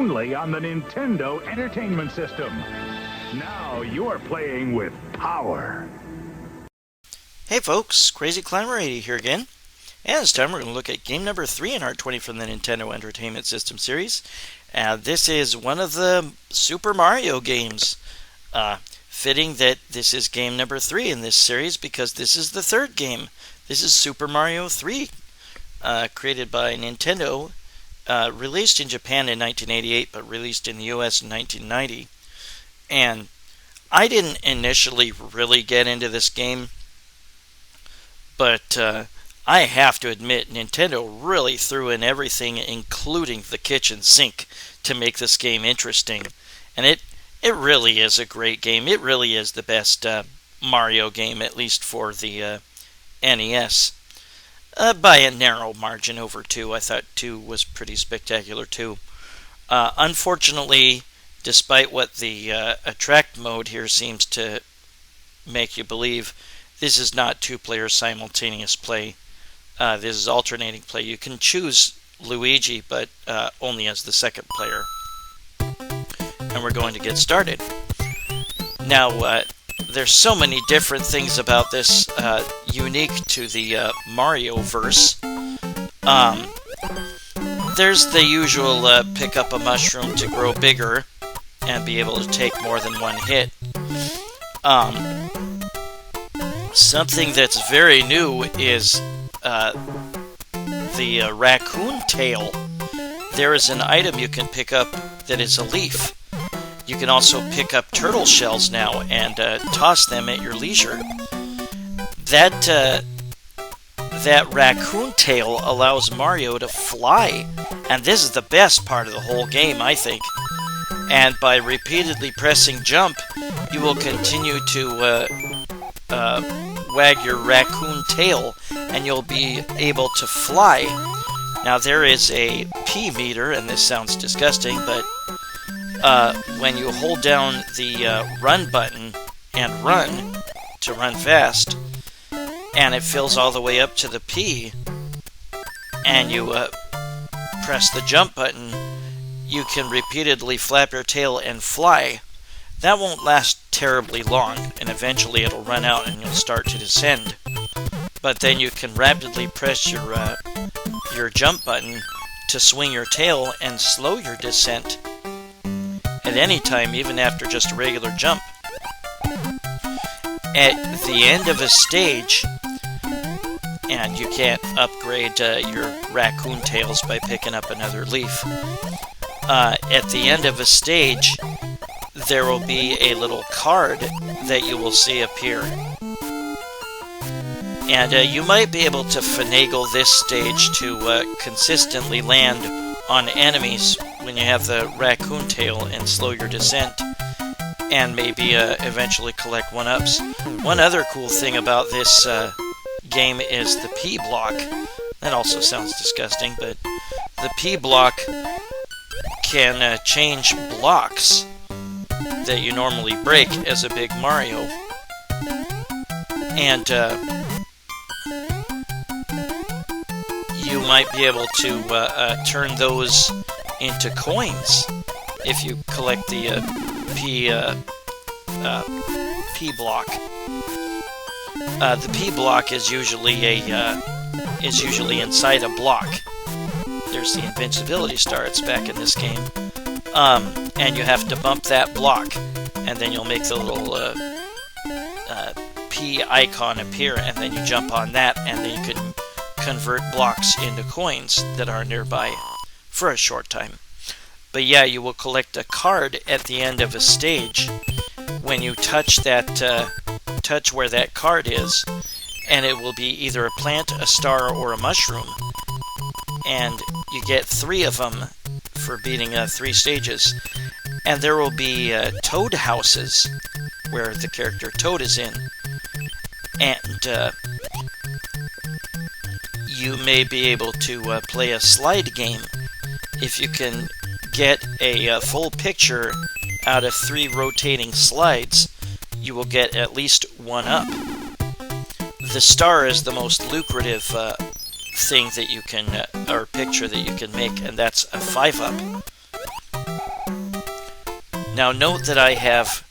only on the Nintendo Entertainment System. Now you're playing with power. Hey folks, Crazy Climber 80 here again. And this time we're going to look at game number 3 in Art 20 from the Nintendo Entertainment System series. This is one of the Super Mario games. Fitting that this is game number 3 in this series because this is the third game. This is Super Mario 3, created by Nintendo, released in Japan in 1988, but released in the US in 1990. And I didn't initially really get into this game, but I have to admit, Nintendo really threw in everything, including the kitchen sink, to make this game interesting. And it really is a great game. It really is the best Mario game, at least for the NES. By a narrow margin over 2. I thought 2 was pretty spectacular too. Unfortunately, despite what the attract mode here seems to make you believe, this is not two-player simultaneous play. This is alternating play. You can choose Luigi, but only as the second player. And we're going to get started. Now, there's so many different things about this unique to the Marioverse. There's the usual pick up a mushroom to grow bigger and be able to take more than one hit. Something that's very new is the raccoon tail. There is an item you can pick up that is a leaf. You can also pick up turtle shells now and toss them at your leisure. That raccoon tail allows Mario to fly, and this is the best part of the whole game, I think. And by repeatedly pressing jump, you will continue to wag your raccoon tail, and you'll be able to fly. Now there is a P meter, and this sounds disgusting, but when you hold down the run button and run to run fast, and it fills all the way up to the P, and you press the jump button, you can repeatedly flap your tail and fly. That won't last terribly long, and eventually it'll run out and you'll start to descend. But then you can rapidly press your jump button to swing your tail and slow your descent at any time, even after just a regular jump. At the end of a stage, and you can't upgrade your raccoon tails by picking up another leaf. At the end of a stage, there will be a little card that you will see appear. And you might be able to finagle this stage to consistently land on enemies when you have the raccoon tail and slow your descent, and maybe eventually collect 1-ups. One other cool thing about this game is the P block. That also sounds disgusting, but the P block can change blocks that you normally break as a big Mario. And you might be able to turn those into coins if you collect the P block. The P block is usually inside a block. There's the invincibility star. It's back in this game, and you have to bump that block, and then you'll make the little P icon appear, and then you jump on that, and then you can convert blocks into coins that are nearby for a short time. But yeah, you will collect a card at the end of a stage when you touch where that card is, and it will be either a plant, a star, or a mushroom. And you get 3 of them for beating 3 stages. And there will be toad houses where the character Toad is in. And you may be able to play a slide game if you can get a full picture out of 3 rotating slides. You will get at least 1-up. The star is the most lucrative thing that you can, or picture that you can make, and that's a 5-up. Now note that I have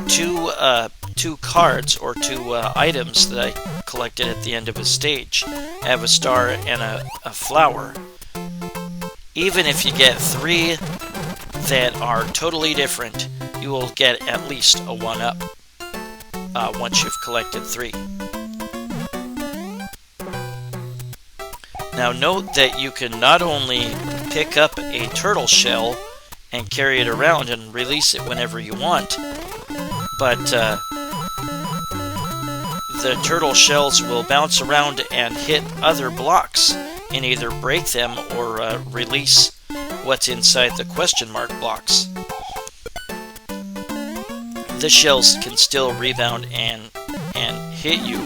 two cards, or two items that I collected at the end of a stage. I have a star and a flower. Even if you get 3 that are totally different, you will get at least a 1-up once you've collected 3. Now note that you can not only pick up a turtle shell and carry it around and release it whenever you want, but the turtle shells will bounce around and hit other blocks and either break them or release what's inside the question mark blocks. The shells can still rebound and hit you,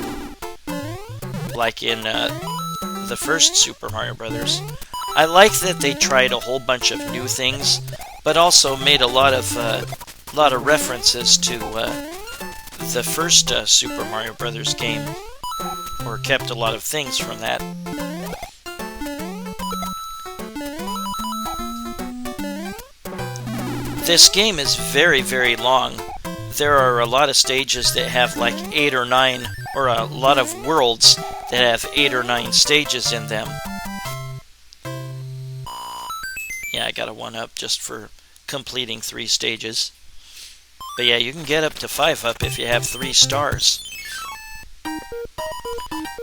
like in the first Super Mario Brothers. I like that they tried a whole bunch of new things, but also made a lot of references to the first Super Mario Brothers game, or kept a lot of things from that. This game is very, very long. There are a lot of stages that have like 8 or 9, or a lot of worlds that have 8 or 9 stages in them. Yeah, I got a 1-up just for completing 3 stages. But yeah, you can get up to 5-up if you have 3 stars.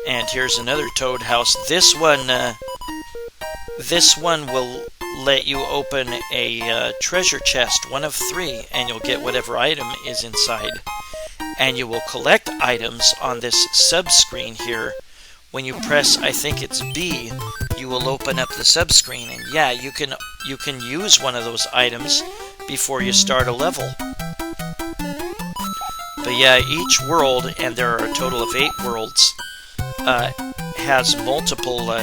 And here's another Toad house. This one will let you open a treasure chest, 1 of 3, and you'll get whatever item is inside. And you will collect items on this sub-screen here. When you press, I think it's B, you will open up the sub-screen, and yeah, you can use one of those items before you start a level. But yeah, each world, and there are a total of 8 worlds, has multiple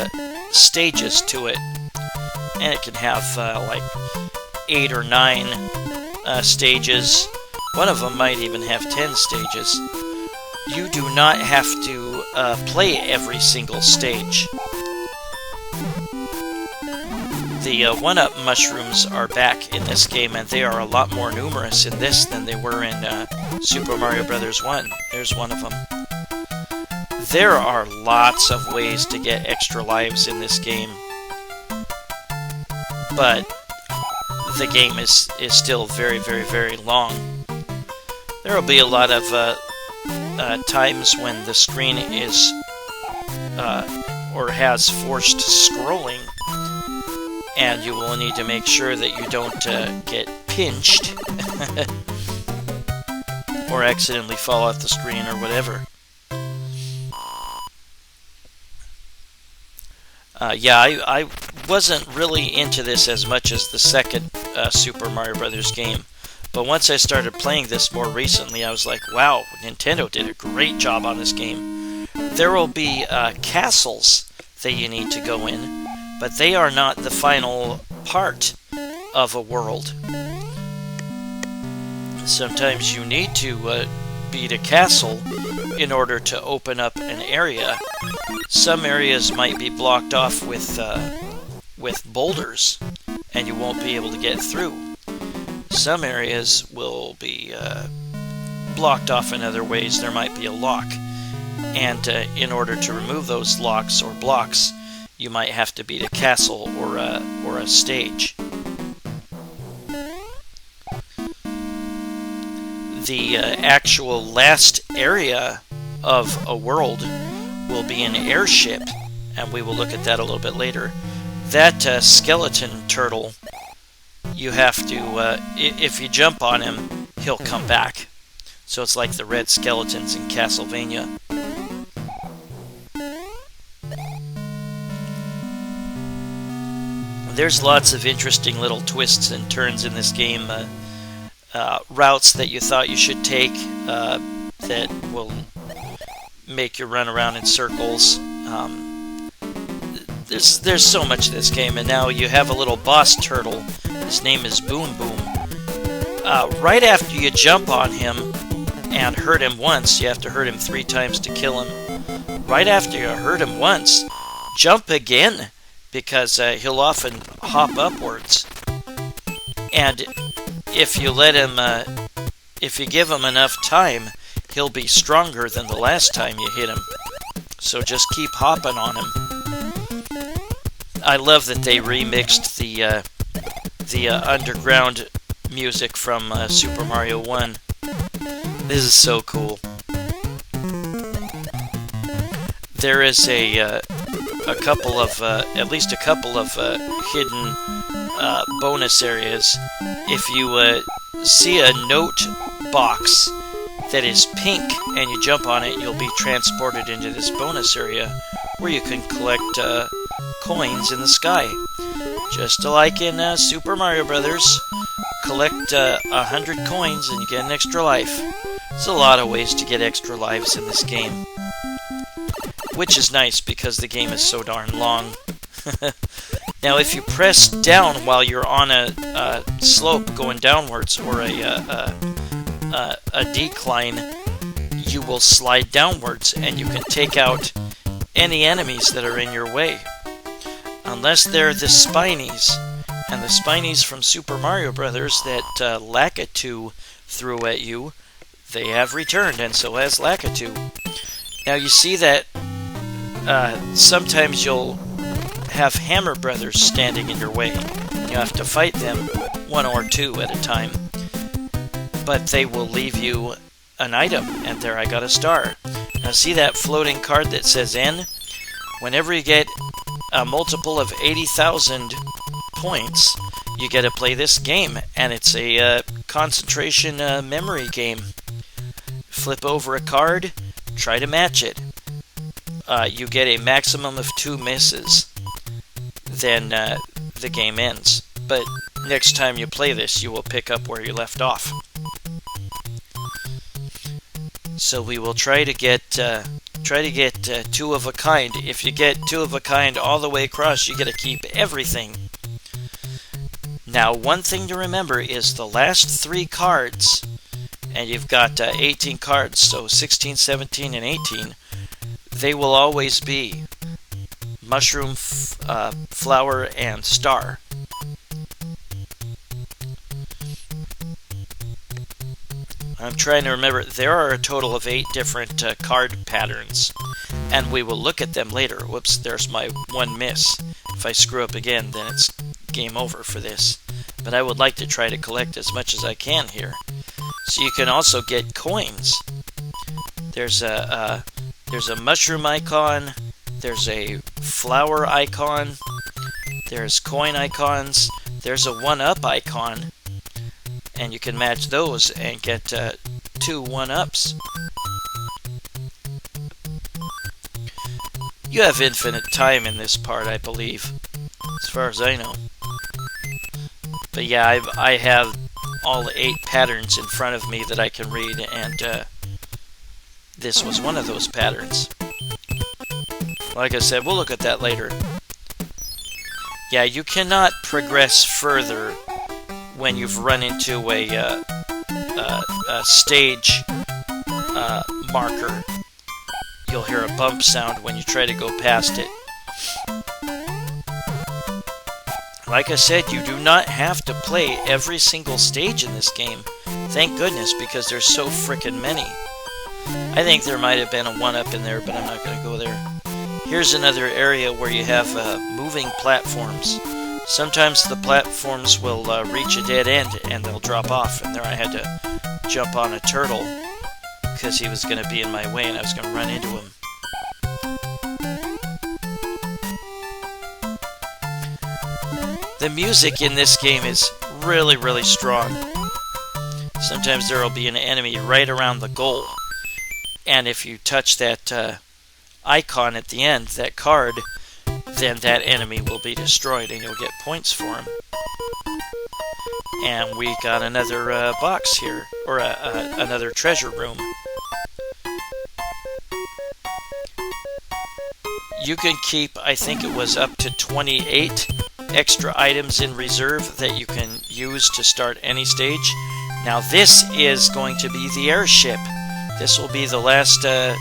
stages to it. And it can have like 8 or 9 stages. One of them might even have 10 stages. You do not have to play every single stage. The 1-up mushrooms are back in this game, and they are a lot more numerous in this than they were in Super Mario Bros. 1. There's one of them. There are lots of ways to get extra lives in this game, but the game is still very, very, very long. There will be a lot of times when the screen is or has forced scrolling, and you will need to make sure that you don't get pinched or accidentally fall off the screen or whatever. Yeah, I wasn't really into this as much as the second Super Mario Brothers game, but once I started playing this more recently, I was like, wow, Nintendo did a great job on this game. There will be castles that you need to go in, but they are not the final part of a world. Sometimes you need to beat a castle in order to open up an area. Some areas might be blocked off with boulders, and you won't be able to get through. Some areas will be blocked off in other ways. There might be a lock, and in order to remove those locks or blocks, you might have to beat a castle or a stage. The actual last area of a world will be an airship, and we will look at that a little bit later. That skeleton turtle, you have to, if you jump on him, he'll come back. So it's like the red skeletons in Castlevania. There's lots of interesting little twists and turns in this game. Routes that you thought you should take that will make you run around in circles. There's so much to this game, and now you have a little boss turtle. His name is Boom Boom. Right after you jump on him and hurt him once, you have to hurt him 3 times to kill him. Right after you hurt him once, jump again, because he'll often hop upwards. And if you let him, if you give him enough time, he'll be stronger than the last time you hit him. So just keep hopping on him. I love that they remixed the underground music from Super Mario 1. This is so cool. There is a couple of, at least a couple of hidden bonus areas. If you see a note box that is pink and you jump on it, you'll be transported into this bonus area where you can collect coins in the sky. Just like in Super Mario Brothers, collect 100 coins and you get an extra life. There's a lot of ways to get extra lives in this game, which is nice because the game is so darn long. Now, if you press down while you're on a slope going downwards or a decline, you will slide downwards and you can take out any enemies that are in your way. Unless they're the Spinies, and the Spinies from Super Mario Brothers that Lakitu threw at you, they have returned, and so has Lakitu. Now you see that sometimes you'll have Hammer Brothers standing in your way. You have to fight them, one or two at a time. But they will leave you an item, and there I got a star. Now see that floating card that says N? Whenever you get a multiple of 80,000 points, you get to play this game, and it's a concentration memory game. Flip over a card, try to match it. You get a maximum of 2 misses. Then the game ends. But next time you play this, you will pick up where you left off. So we will try to get 2 of a kind. If you get 2 of a kind all the way across, you get to keep everything. Now, one thing to remember is the last 3 cards, and you've got 18 cards, so 16, 17, and 18, they will always be mushroom, flower, and star. I'm trying to remember. There are a total of 8 different card patterns, and we will look at them later. Whoops, there's my 1 miss. If I screw up again, then it's game over for this. But I would like to try to collect as much as I can here. So you can also get coins. There's a mushroom icon. There's a flower icon. There's coin icons. There's a 1-up icon. And you can match those and get 2 1-ups. You have infinite time in this part, I believe, as far as I know. But yeah, I have all 8 patterns in front of me that I can read, and this was one of those patterns. Like I said, we'll look at that later. Yeah, you cannot progress further when you've run into a stage marker. You'll hear a bump sound when you try to go past it. Like I said, you do not have to play every single stage in this game. Thank goodness, because there's so frickin' many. I think there might have been a 1-up in there, but I'm not going to go there. Here's another area where you have moving platforms. Sometimes the platforms will reach a dead end and they'll drop off, and there I had to jump on a turtle because he was going to be in my way and I was going to run into him. The music in this game is really, really strong. Sometimes there will be an enemy right around the goal, and if you touch that icon at the end, that card, then that enemy will be destroyed and you'll get points for him. And we got another box here, or another treasure room. You can keep, I think it was up to 28 extra items in reserve that you can use to start any stage. Now this is going to be the airship. This will be the last, the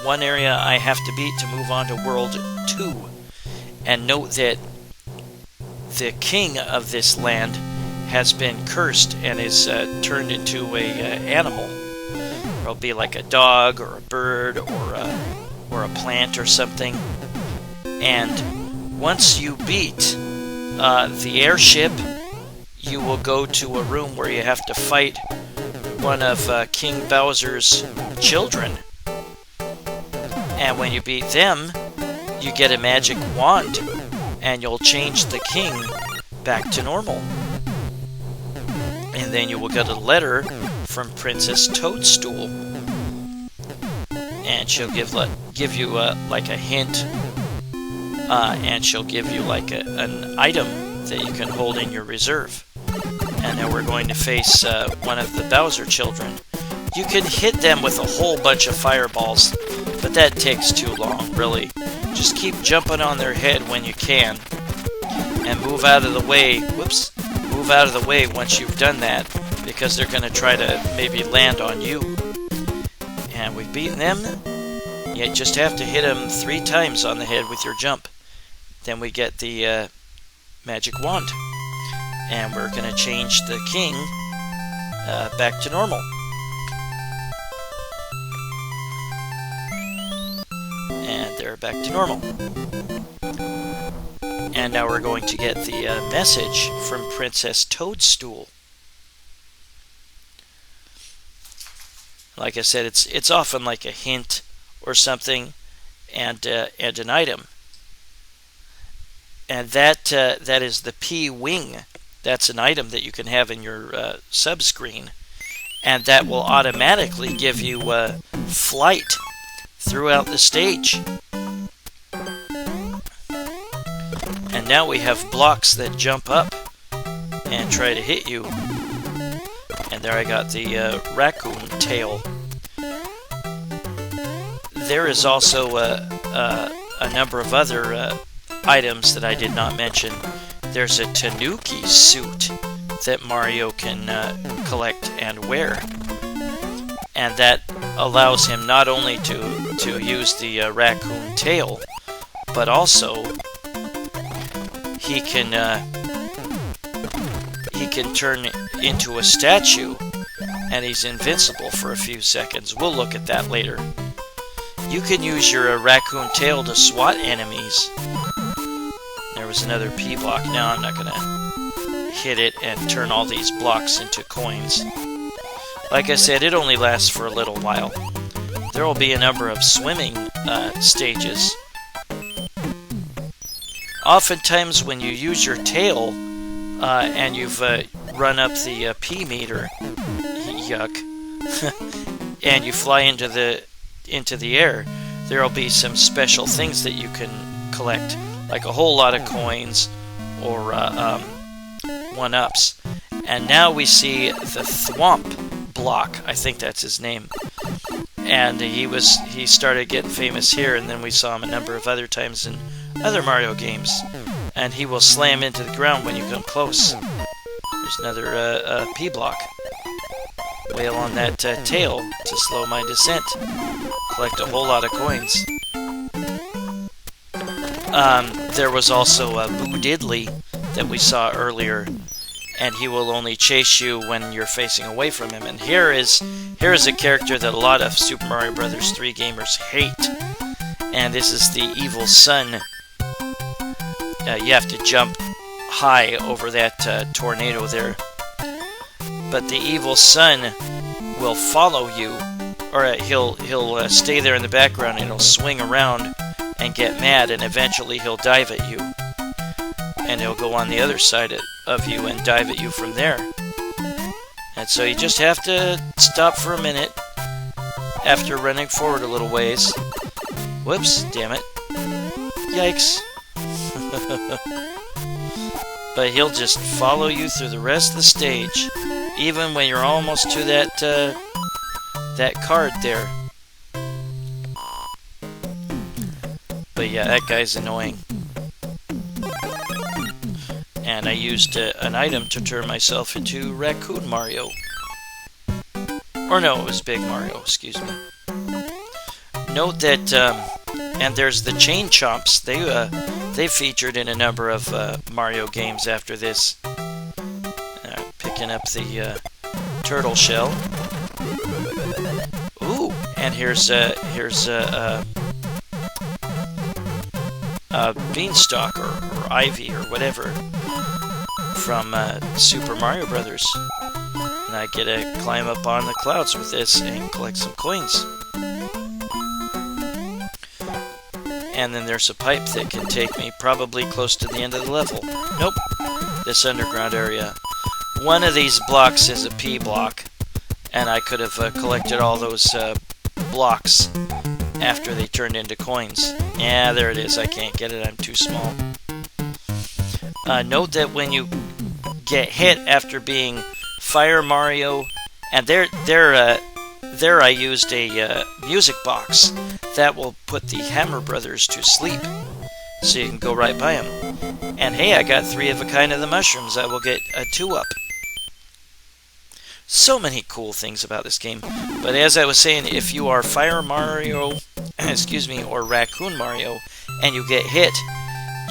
one area I have to beat to move on to World 2. And note that the king of this land has been cursed and is turned into a animal. It'll be like a dog or a bird or a plant or something. And once you beat the airship, you will go to a room where you have to fight one of King Bowser's children. And when you beat them, you get a magic wand, and you'll change the king back to normal. And then you will get a letter from Princess Toadstool, and she'll give you like a hint, and she'll give you like an item that you can hold in your reserve. And now we're going to face one of the Bowser children. You can hit them with a whole bunch of fireballs, but that takes too long, really. Just keep jumping on their head when you can, and move out of the way. Whoops. Move out of the way once you've done that, because they're going to try to maybe land on you. And we've beaten them. You just have to hit them 3 times on the head with your jump. Then we get the magic wand. And we're going to change the king back to normal. And they're back to normal. And now we're going to get the message from Princess Toadstool. Like I said, it's often like a hint or something, and an item. And that is the P-Wing. That's an item that you can have in your sub-screen, and that will automatically give you flight throughout the stage. And now we have blocks that jump up and try to hit you. And there I got the raccoon tail. There is also a number of other items that I did not mention. There's a Tanooki suit that Mario can collect and wear. And that allows him not only to use the raccoon tail, but also he can turn into a statue, and he's invincible for a few seconds. We'll look at that later. You can use your raccoon tail to swat enemies. There was another P block. Now I'm not going to hit it and turn all these blocks into coins. Like I said, it only lasts for a little while. There will be a number of swimming stages. Oftentimes when you use your tail and you've run up the P meter, yuck, and you fly into the air, there will be some special things that you can collect, like a whole lot of coins or one-ups. And now we see the Thwomp block. I think that's his name. And he started getting famous here, and then we saw him a number of other times in other Mario games. And he will slam into the ground when you come close. There's another P block. Wail on that tail to slow my descent. Collect a whole lot of coins. There was also a Boo Diddley that we saw earlier, and he will only chase you when you're facing away from him. And here is a character that a lot of Super Mario Bros. 3 gamers hate, and this is the evil sun. You have to jump high over that tornado there. But the evil sun will follow you, or he'll stay there in the background, and he'll swing around and get mad, and eventually he'll dive at you. And he'll go on the other side of you and dive at you from there. And so you just have to stop for a minute after running forward a little ways. Whoops, damn it. Yikes. But he'll just follow you through the rest of the stage, even when you're almost to that card there. But yeah, that guy's annoying. And I used an item to turn myself into Raccon Mario. Or no, it was Big Mario, excuse me. Note that, and there's the Chain Chomps. They featured in a number of Mario games after this. picking up the turtle shell. Ooh, and here's a beanstalk or ivy or whatever from Super Mario Brothers. And I get to climb up on the clouds with this and collect some coins. And then there's a pipe that can take me probably close to the end of the level. Nope, this underground area. One of these blocks is a P block, and I could have collected all those blocks after they turned into coins. Yeah, there it is. I can't get it. I'm too small. Note that when you get hit after being Fire Mario, and there I used a music box that will put the Hammer Brothers to sleep, so you can go right by them. And hey, I got 3 of a kind of the mushrooms. I will get a 2-up. So many cool things about this game. But as I was saying, if you are Fire Mario, excuse me, or Raccon Mario, and you get hit,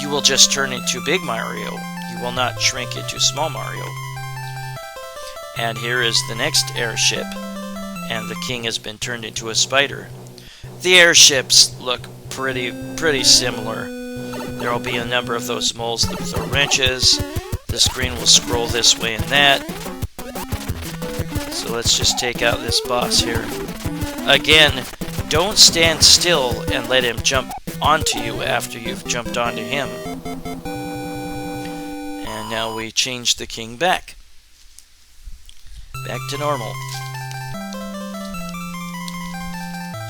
you will just turn into Big Mario. You will not shrink into Small Mario. And here is the next airship, and the king has been turned into a spider. The airships look pretty similar. There will be a number of those moles that throw wrenches. The screen will scroll this way and that. So let's just take out this boss here. Again, don't stand still and let him jump onto you after you've jumped onto him. And now we change the king back to normal.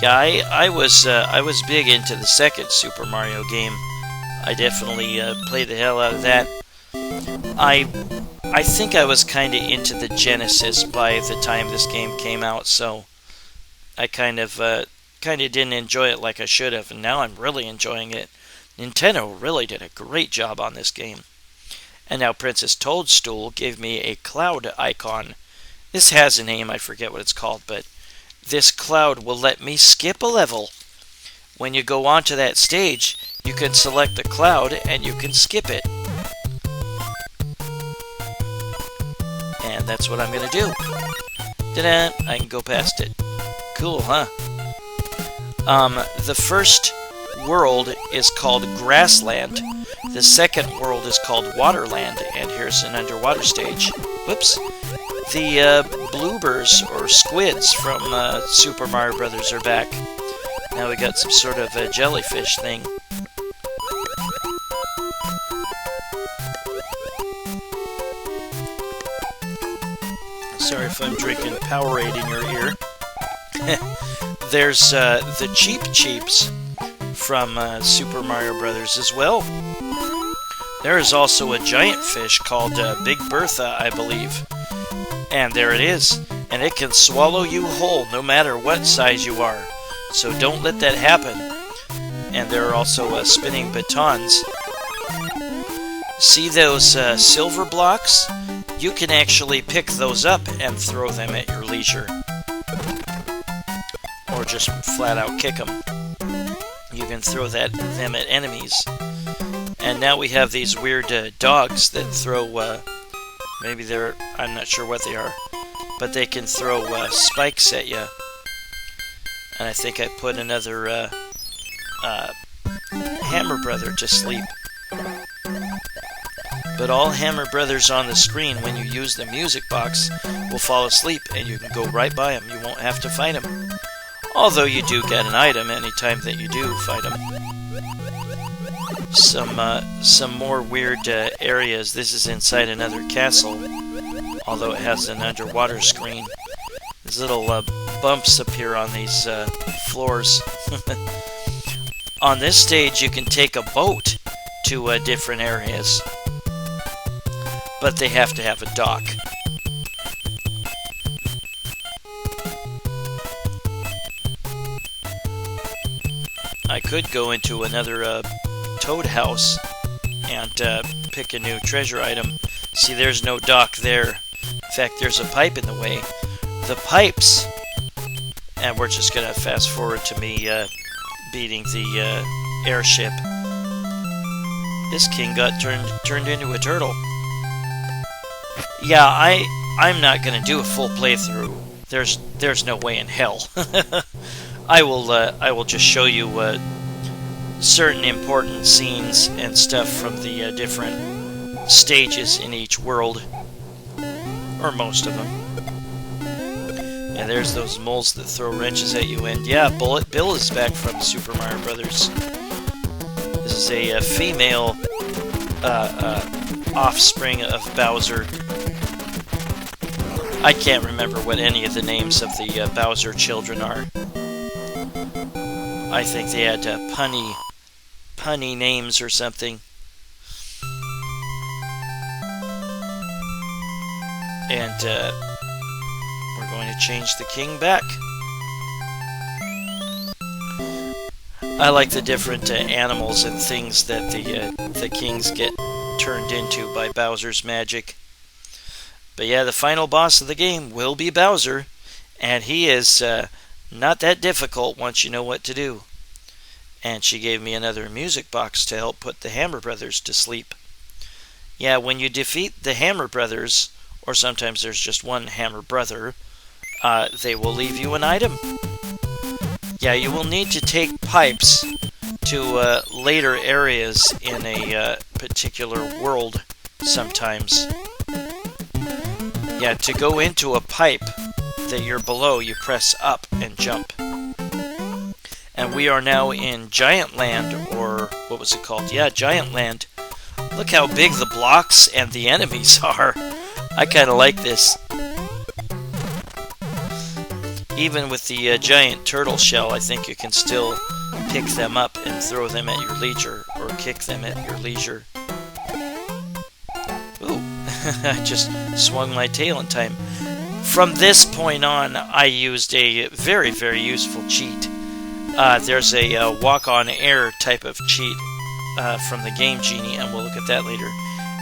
Yeah, I was big into the second Super Mario game. I definitely played the hell out of that. I think I was kind of into the Genesis by the time this game came out, so I kind of didn't enjoy it like I should have, and now I'm really enjoying it. Nintendo really did a great job on this game. And now Princess Toadstool gave me a cloud icon. This has a name, I forget what it's called, but this cloud will let me skip a level. When you go onto that stage, you can select the cloud and you can skip it. And that's what I'm going to do. Ta-da! I can go past it. Cool, huh? The first world is called Grassland. The second world is called Waterland, and here's an underwater stage. Whoops. The bloopers, or squids, from Super Mario Brothers are back. Now we got some sort of a jellyfish thing. Sorry if I'm drinking Powerade in your ear. There's the Cheep Cheeps from Super Mario Brothers as well. There is also a giant fish called Big Bertha, I believe. And there it is. And it can swallow you whole no matter what size you are. So don't let that happen. And there are also spinning batons. See those silver blocks? You can actually pick those up and throw them at your leisure. Or just flat out kick them. You can throw them at enemies. And now we have these weird dogs that throw, maybe I'm not sure what they are, but they can throw spikes at you. And I think I put another Hammer Brother to sleep. But all Hammer Brothers on the screen, when you use the music box, will fall asleep, and you can go right by them. You won't have to fight them. Although you do get an item anytime that you do fight them. Some more weird areas. This is inside another castle, although it has an underwater screen. These little bumps appear on these floors. On this stage, you can take a boat to different areas, but they have to have a dock. I could go into another Toad house and pick a new treasure item. See, there's no dock there. In fact, there's a pipe in the way. The pipes, and we're just gonna fast forward to me beating the airship. This king got turned into a turtle. Yeah, I'm not going to do a full playthrough. There's no way in hell. I will just show you certain important scenes and stuff from the different stages in each world, or most of them. And there's those moles that throw wrenches at you. And yeah, Bullet Bill is back from Super Mario Brothers. This is a female offspring of Bowser. I can't remember what any of the names of the Bowser children are. I think they had punny names or something. And we're going to change the king back. I like the different animals and things that the kings get turned into by Bowser's magic. But yeah, the final boss of the game will be Bowser, and he is not that difficult once you know what to do. And she gave me another music box to help put the Hammer Brothers to sleep. Yeah, when you defeat the Hammer Brothers, or sometimes there's just one Hammer Brother, they will leave you an item. Yeah, you will need to take pipes to later areas in a particular world sometimes. Yeah, to go into a pipe that you're below, you press up and jump. And we are now in Giant Land, or what was it called? Yeah, Giant Land. Look how big the blocks and the enemies are. I kind of like this. Even with the giant turtle shell, I think you can still pick them up and throw them at your leisure, or kick them at your leisure. Ooh, I just swung my tail in time. From this point on, I used a very, very useful cheat. There's a walk-on-air type of cheat from the Game Genie, and we'll look at that later.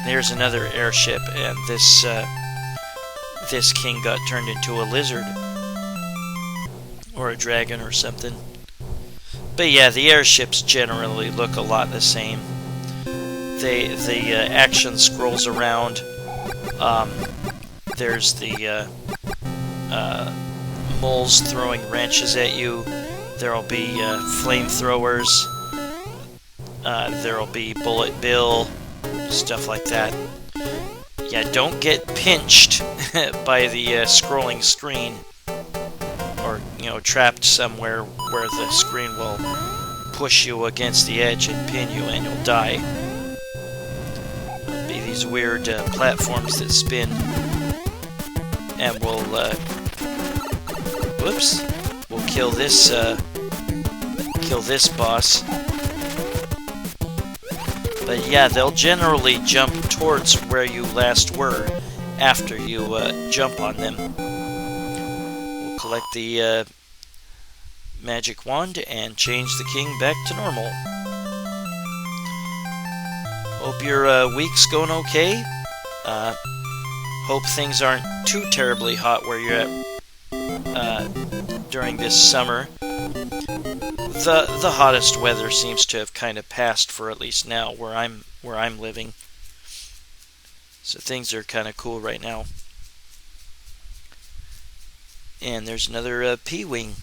There's another airship, and this king got turned into a lizard. Or a dragon or something. But yeah, the airships generally look a lot the same. The action scrolls around. There's the moles throwing wrenches at you. There'll be flamethrowers. There'll be Bullet Bill. Stuff like that. Yeah, don't get pinched by the scrolling screen. Or, you know, trapped somewhere where the screen will push you against the edge and pin you and you'll die. There'll be these weird platforms that spin. And we'll, whoops, we'll kill this boss. But yeah, they'll generally jump towards where you last were after you jump on them. Collect the magic wand and change the king back to normal. Hope your week's going okay. Hope things aren't too terribly hot where you're at during this summer. The hottest weather seems to have kind of passed for at least now where I'm living. So things are kind of cool right now. And there's another P-Wing.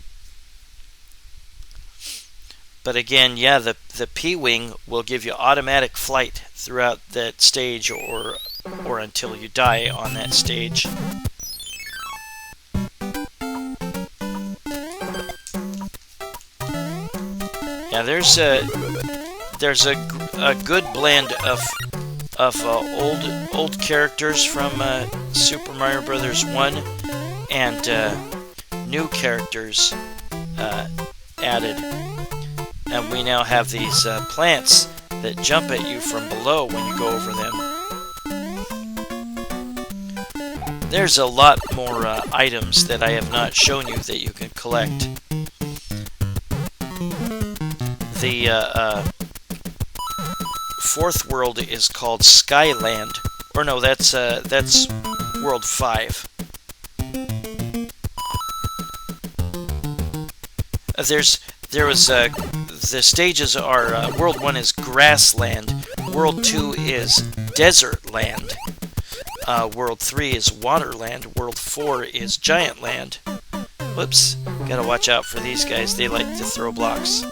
But again, yeah, the P-Wing will give you automatic flight throughout that stage or until you die on that stage. Yeah, there's a good blend of old characters from Super Mario Brothers 1 and new characters added. And we now have these plants that jump at you from below when you go over them. There's a lot more items that I have not shown you that you can collect. The fourth world is called Skyland. Or no, that's World 5. The stages are, World 1 is Grassland, World 2 is Desert Land. World 3 is Waterland. World 4 is Giant Land. Whoops, gotta watch out for these guys. They like to throw blocks.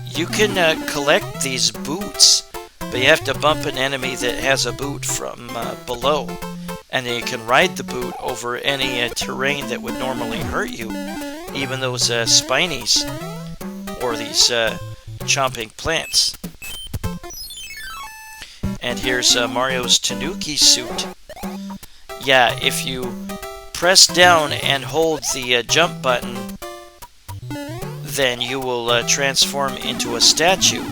You can collect these boots, but you have to bump an enemy that has a boot from below. And then you can ride the boot over any terrain that would normally hurt you. Even those spinies, or these chomping plants. And here's Mario's Tanooki suit. Yeah, if you press down and hold the jump button, then you will transform into a statue.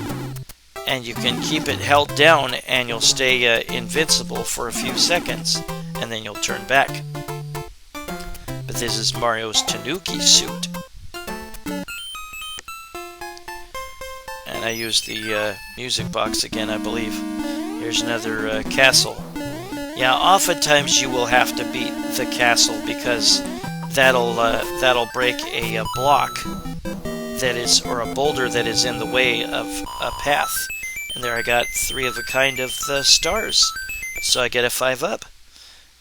And you can keep it held down and you'll stay invincible for a few seconds. And then you'll turn back. But this is Mario's Tanooki suit. And I used the music box again, I believe. Here's another castle. Yeah, oftentimes you will have to beat the castle because that'll break a block that is, or a boulder that is in the way of a path. And there I got 3 of a kind of the stars, so I get a 5-up.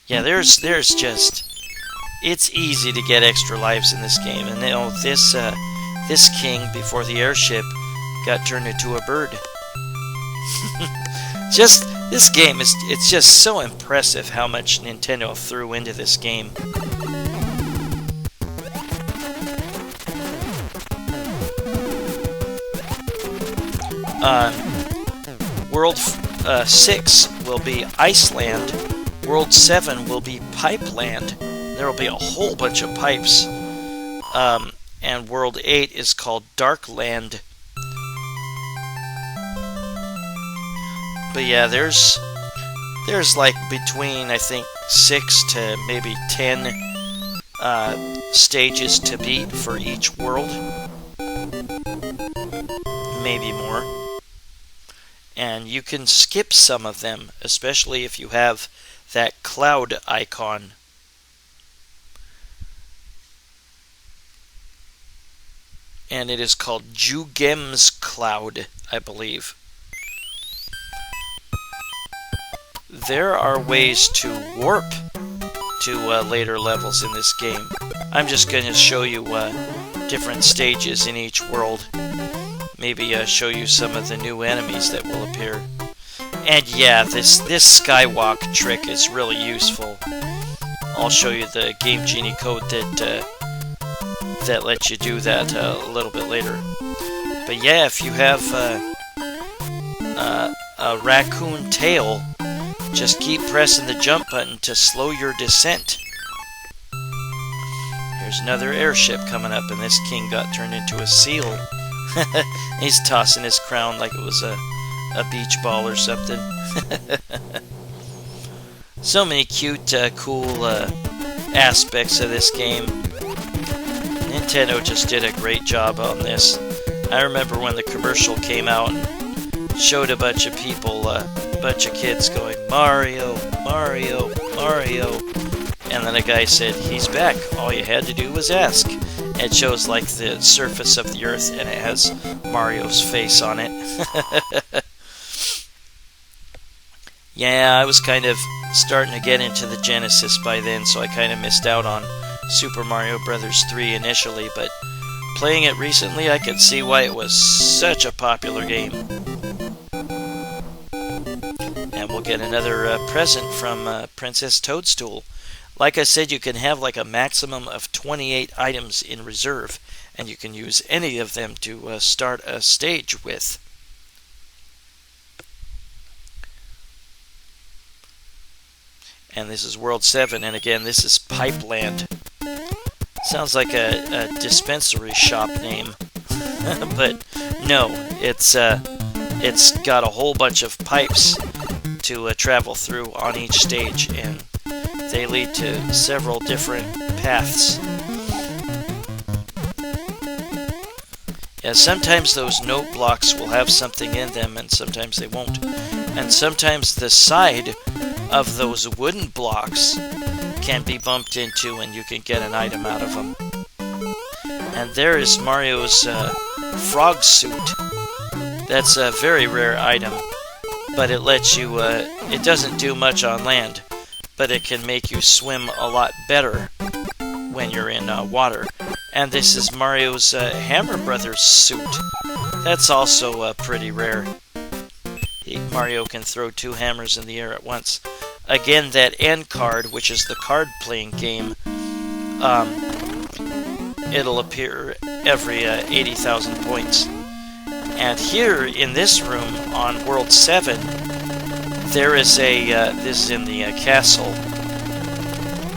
Yeah, there's just, it's easy to get extra lives in this game, and you know, this king before the airship got turned into a bird. Just, this game it's just so impressive how much Nintendo threw into this game. World 6 will be Iceland. World 7 will be Pipeland. There will be a whole bunch of pipes. And World 8 is called Darkland. But yeah, there's like between, I think, 6 to maybe 10 stages to beat for each world. Maybe more. And you can skip some of them, especially if you have that cloud icon. And it is called Jugem's Cloud, I believe. There are ways to warp to later levels in this game. I'm just going to show you different stages in each world. Maybe show you some of the new enemies that will appear. And yeah, this skywalk trick is really useful. I'll show you the Game Genie code that lets you do that a little bit later. But yeah, if you have a raccoon tail, just keep pressing the jump button to slow your descent. Here's another airship coming up, and this king got turned into a seal. He's tossing his crown like it was a beach ball or something. So many cute, cool aspects of this game. Nintendo just did a great job on this. I remember when the commercial came out and showed a bunch of people, a bunch of kids going, Mario, Mario, Mario. And then a guy said, he's back. All you had to do was ask. It shows like the surface of the earth and it has Mario's face on it. Yeah, I was kind of starting to get into the Genesis by then, so I kind of missed out on Super Mario Bros. 3 initially, but playing it recently, I could see why it was such a popular game. And we'll get another present from Princess Toadstool. Like I said, you can have like a maximum of 28 items in reserve, and you can use any of them to start a stage with. And this is World 7, and again, this is Pipeland. Sounds like a dispensary shop name. But no, it's got a whole bunch of pipes to travel through on each stage, and they lead to several different paths. Yeah, sometimes those note blocks will have something in them, and sometimes they won't. And sometimes the side of those wooden blocks can be bumped into and you can get an item out of them. And there is Mario's frog suit. That's a very rare item, but it lets you, it doesn't do much on land, but it can make you swim a lot better when you're in water. And this is Mario's Hammer Brothers suit. That's also pretty rare. Mario can throw 2 hammers in the air at once. Again, that end card, which is the card playing game, it'll appear every 80,000 points. And here in this room on World 7, there is a, this is in the castle,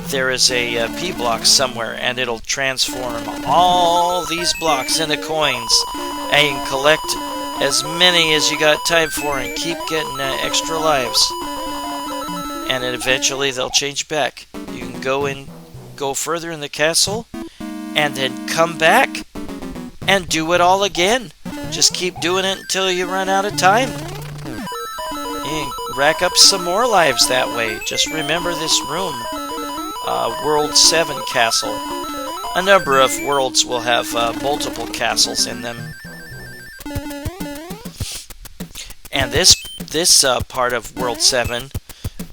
there is a P block somewhere, and it'll transform all these blocks into coins, and you can collect as many as you got time for and keep getting extra lives. And then eventually they'll change back. You can go further in the castle, and then come back and do it all again. Just keep doing it until you run out of time. You can rack up some more lives that way. Just remember this room, World 7 Castle. A number of worlds will have multiple castles in them. And this part of World 7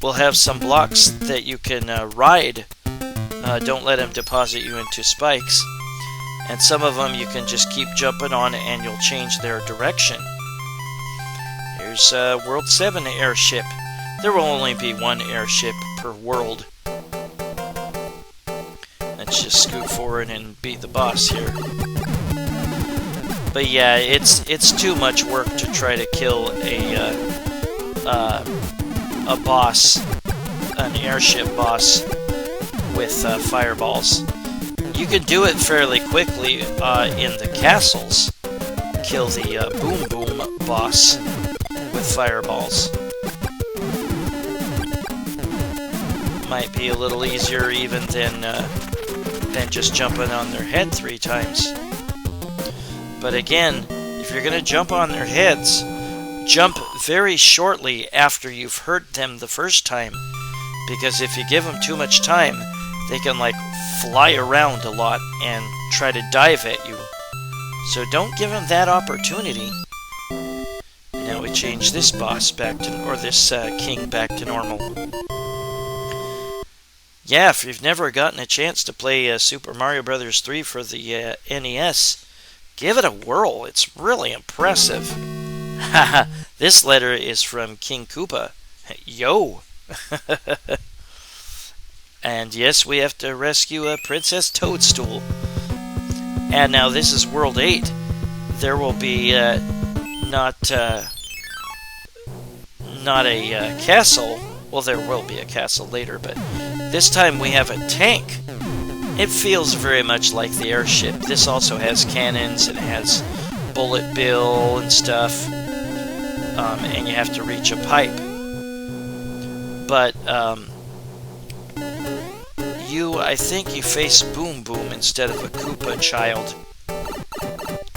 will have some blocks that you can ride. Don't let them deposit you into spikes. And some of them you can just keep jumping on and you'll change their direction. Here's World 7 Airship. There will only be 1 airship per world. Let's just scoot forward and beat the boss here. But yeah, it's too much work to try to kill a boss, an airship boss, with fireballs. You can do it fairly quickly in the castles. Kill the Boom Boom boss with fireballs. Might be a little easier even than just jumping on their head 3 times. But again, if you're going to jump on their heads, jump very shortly after you've hurt them the first time. Because if you give them too much time, they can like fly around a lot and try to dive at you. So don't give them that opportunity. Now we change this boss back to, or this king back to normal. Yeah, if you've never gotten a chance to play Super Mario Bros. 3 for the NES, give it a whirl. It's really impressive. Haha, this letter is from King Koopa. Yo! And yes, we have to rescue a Princess Toadstool. And now this is World 8. There will be not a castle. Well, there will be a castle later, but this time we have a tank. It feels very much like the airship. This also has cannons, and it has bullet bill and stuff. And you have to reach a pipe. But, I think you face Boom Boom instead of a Koopa child.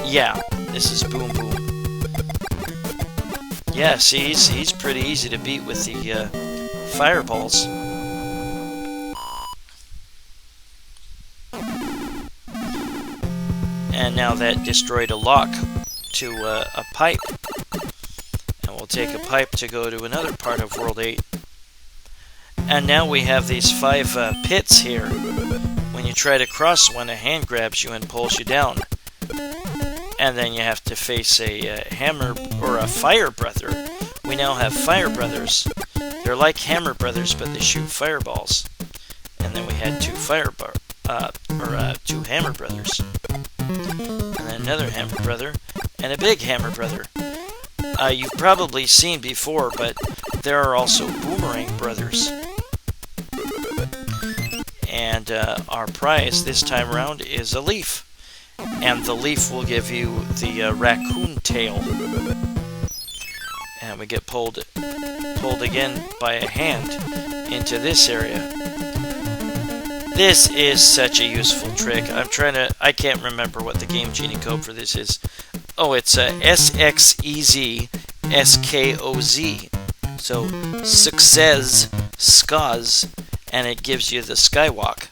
Yeah, this is Boom Boom. Yeah, see, he's pretty easy to beat with the fireballs. And now that destroyed a lock to a pipe. And we'll take a pipe to go to another part of World 8. And now we have these 5 pits here. When you try to cross one, a hand grabs you and pulls you down. And then you have to face a hammer or a fire brother. We now have fire brothers. They're like hammer brothers, but they shoot fireballs. And then we had 2 2 hammer brothers. And then another hammer brother, and a big hammer brother. You've probably seen before, but there are also boomerang brothers. And our prize this time around is a leaf. And the leaf will give you the raccoon tail. And we get pulled again by a hand into this area. This is such a useful trick. I can't remember what the Game Genie code for this is. Oh, it's SXEZ SKOZ. So, success, skaz, and it gives you the skywalk.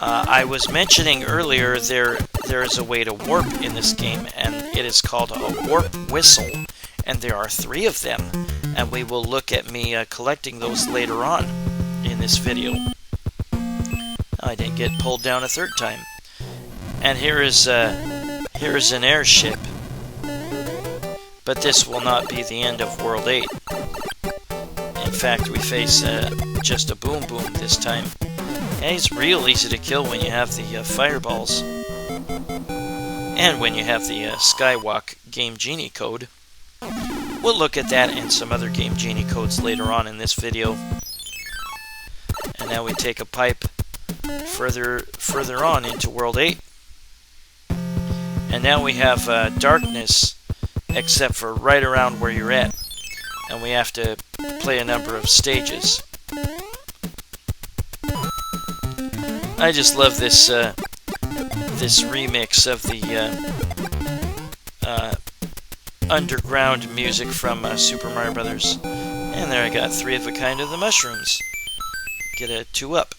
I was mentioning earlier there is a way to warp in this game, and it is called a warp whistle, and there are 3 of them. and we will look at me collecting those later on in this video. I didn't get pulled down a third time. And here is an airship. But this will not be the end of World 8. In fact, we face just a boom boom this time. And he's real easy to kill when you have the fireballs. And when you have the Skywalk Game Genie code. We'll look at that and some other Game Genie codes later on in this video. And now we take a pipe further on into World 8. And now we have darkness, except for right around where you're at. And we have to play a number of stages. I just love this this remix of the underground music from Super Mario Brothers. And there I got 3 of a kind of the mushrooms. Get a 2-up.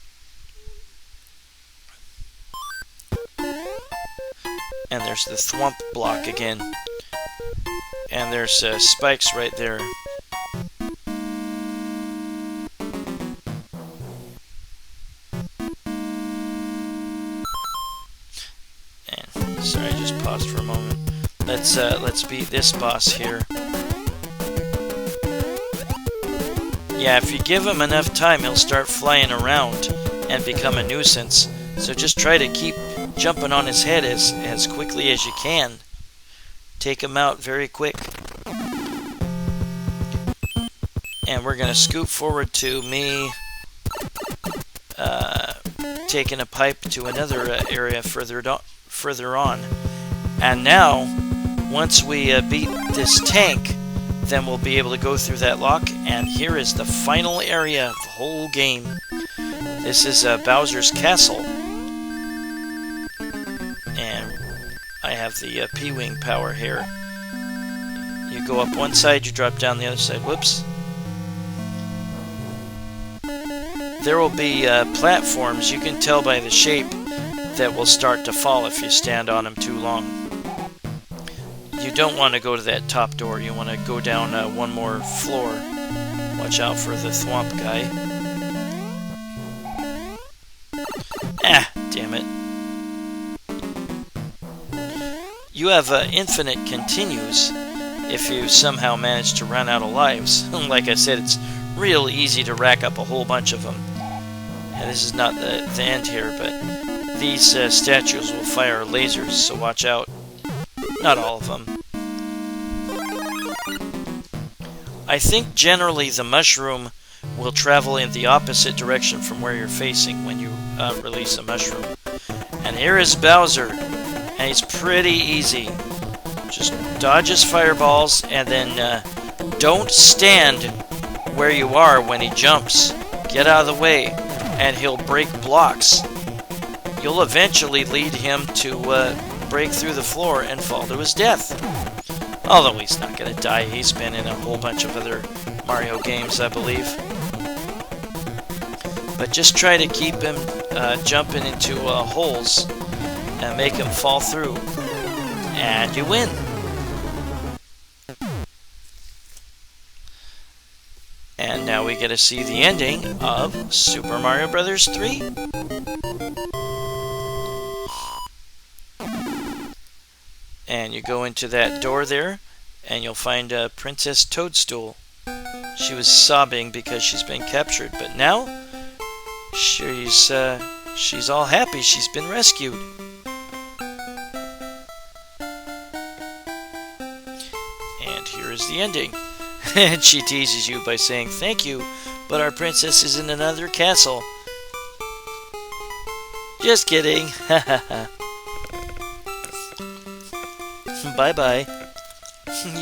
And there's the thwomp block again. And there's spikes right there. And sorry, I just paused for a moment. Let's beat this boss here. Yeah, if you give him enough time, he'll start flying around and become a nuisance. So just try to keep jumping on his head as quickly as you can. Take him out very quick. And we're going to scoot forward to me taking a pipe to another area further on. And now, once we beat this tank, then we'll be able to go through that lock. And here is the final area of the whole game. This is Bowser's Castle. And I have the P-Wing power here. You go up one side, you drop down the other side. Whoops. There will be platforms, you can tell by the shape, that will start to fall if you stand on them too long. You don't want to go to that top door, you want to go down one more floor. Watch out for the thwomp guy. Ah, damn it. You have infinite continues if you somehow manage to run out of lives. Like I said, it's real easy to rack up a whole bunch of them. And this is not the end here, but these statues will fire lasers, so watch out. Not all of them. I think generally the mushroom will travel in the opposite direction from where you're facing when you release a mushroom. And here is Bowser, and he's pretty easy. Just dodge his fireballs, and then don't stand where you are when he jumps. Get out of the way, and he'll break blocks. You'll eventually lead him to break through the floor and fall to his death. Although he's not going to die, he's been in a whole bunch of other Mario games, I believe. But just try to keep him jumping into holes and make him fall through. And you win. And now we get to see the ending of Super Mario Bros. 3. And you go into that door there, and you'll find Princess Toadstool. She was sobbing because she's been captured, but now she's all happy. She's been rescued. And here is the ending. And she teases you by saying, "Thank you, but our princess is in another castle." Just kidding. Bye-bye.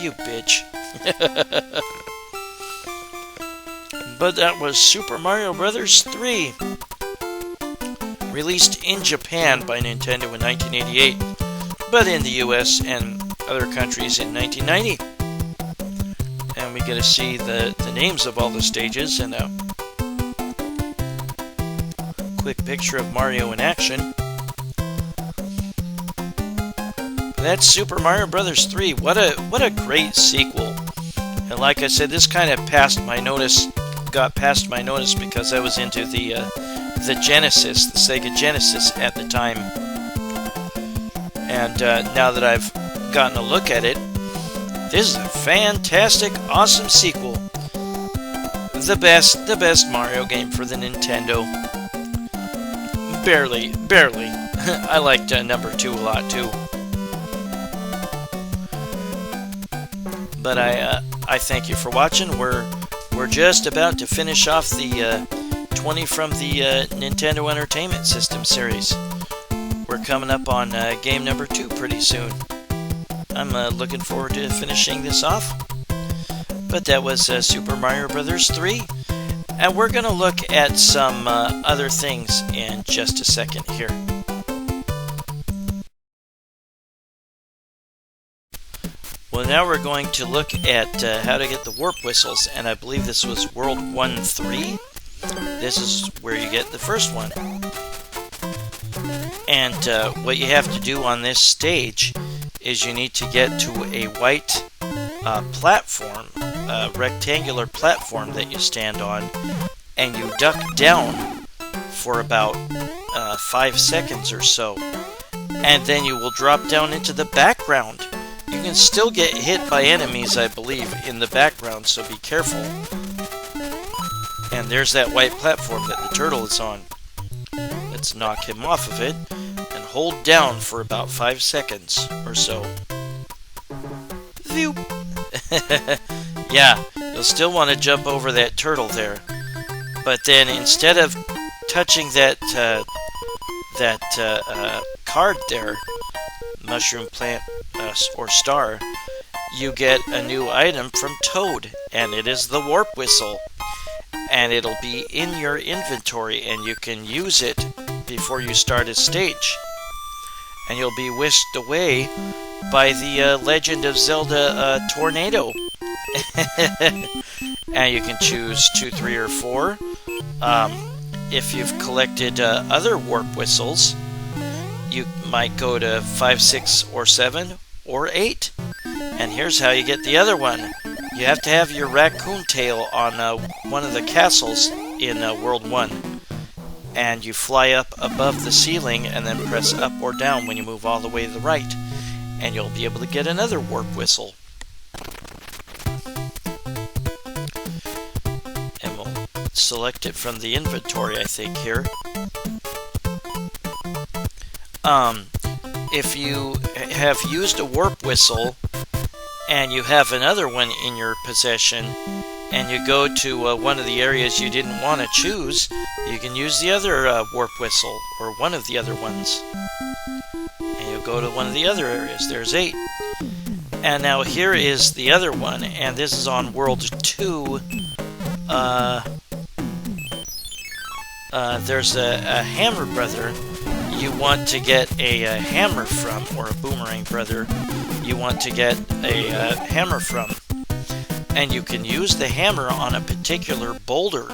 You bitch. But that was Super Mario Bros. 3. Released in Japan by Nintendo in 1988, but in the US and other countries in 1990. And we get to see the names of all the stages and a quick picture of Mario in action. That's Super Mario Bros. 3. What a great sequel. And like I said, this kind of got past my notice because I was into the Genesis, the Sega Genesis at the time. And now that I've gotten a look at it, this is a fantastic, awesome sequel. The best Mario game for the Nintendo. Barely. I liked number 2 a lot too. But I thank you for watching. We're just about to finish off the 20 from the Nintendo Entertainment System series. We're coming up on game number 2 pretty soon. I'm looking forward to finishing this off. But that was Super Mario Bros. 3. And we're going to look at some other things in just a second here. Well, now we're going to look at how to get the warp whistles, and I believe this was World 1-3. This is where you get the first one. And what you have to do on this stage is you need to get to a white platform, a rectangular platform that you stand on, and you duck down for about 5 seconds or so. And then you will drop down into the background. You can still get hit by enemies, I believe, in the background, so be careful. And there's that white platform that the turtle is on. Let's knock him off of it, and hold down for about 5 seconds or so. Phew! Yeah, you'll still want to jump over that turtle there. But then instead of touching that card there, mushroom, plant, or star, you get a new item from Toad, and it is the warp whistle. And it'll be in your inventory, and you can use it before you start a stage. And you'll be whisked away by the Legend of Zelda tornado. And you can choose 2, 3, or 4. If you've collected other warp whistles, you might go to 5, 6, or 7, or 8. And here's how you get the other one. You have to have your raccoon tail on one of the castles in World 1. And you fly up above the ceiling and then press up or down when you move all the way to the right. And you'll be able to get another warp whistle. And we'll select it from the inventory, I think, here. If you have used a warp whistle and you have another one in your possession and you go to one of the areas you didn't want to choose, you can use the other warp whistle or one of the other ones. And you'll go to one of the other areas. There's 8. And now here is the other one, and this is on World 2. There's a hammer brother you want to get a hammer from, or a boomerang brother you want to get a hammer from. And you can use the hammer on a particular boulder.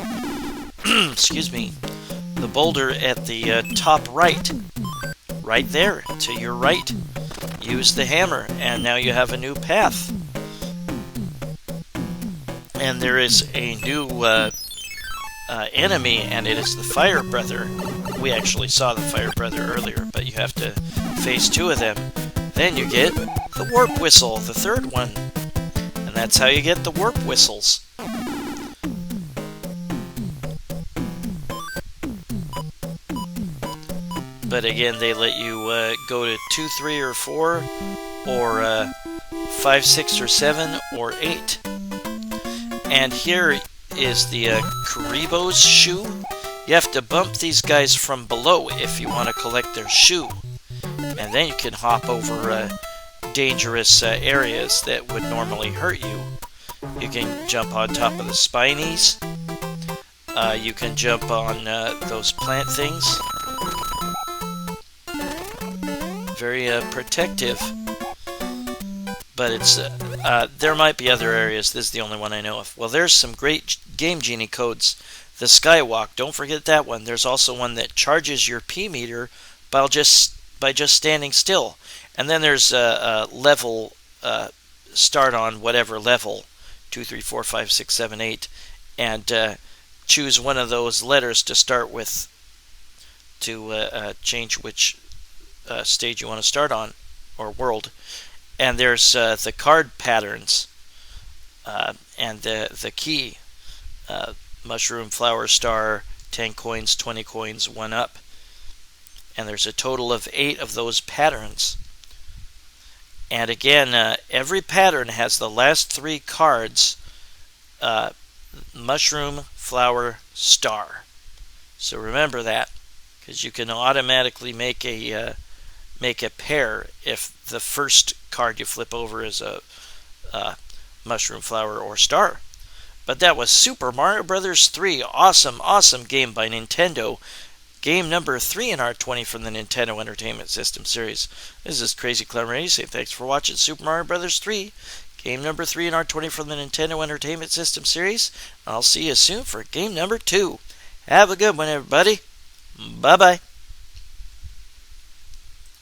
Excuse me. The boulder at the top right. Right there, to your right. Use the hammer, and now you have a new path. And there is a new enemy, and it is the Fire Brother. We actually saw the Fire Brother earlier, but you have to face 2 of them. Then you get the Warp Whistle, the third one. And that's how you get the Warp Whistles. But again, they let you go to 2, 3, or 4, or 5, 6, or 7, or 8. And here is the Karibo's shoe. You have to bump these guys from below if you want to collect their shoe. And then you can hop over dangerous areas that would normally hurt you. You can jump on top of the spinies. You can jump on those plant things. Very protective. But it's there might be other areas. This is the only one I know of. Well, there's some great Game Genie codes. The Skywalk, don't forget that one. There's also one that charges your P meter by just standing still. And then there's a level start on whatever level 2, 3, 4, 5, 6, 7, 8, and choose one of those letters to start with to change which stage you want to start on, or world. And there's the card patterns and the key. Mushroom, flower, star, 10 coins, 20 coins, 1 up. And there's a total of 8 of those patterns. And again, every pattern has the last 3 cards, mushroom, flower, star. So remember that, because you can automatically make a pair if the first card you flip over is a mushroom, flower, or star. But that was Super Mario Bros. 3. Awesome, awesome game by Nintendo. Game number 3 in our 20 from the Nintendo Entertainment System series. This is Crazy Clown Radio saying thanks for watching Super Mario Bros. 3. Game number 3 in our 20 from the Nintendo Entertainment System series. I'll see you soon for game number 2. Have a good one, everybody. Bye-bye.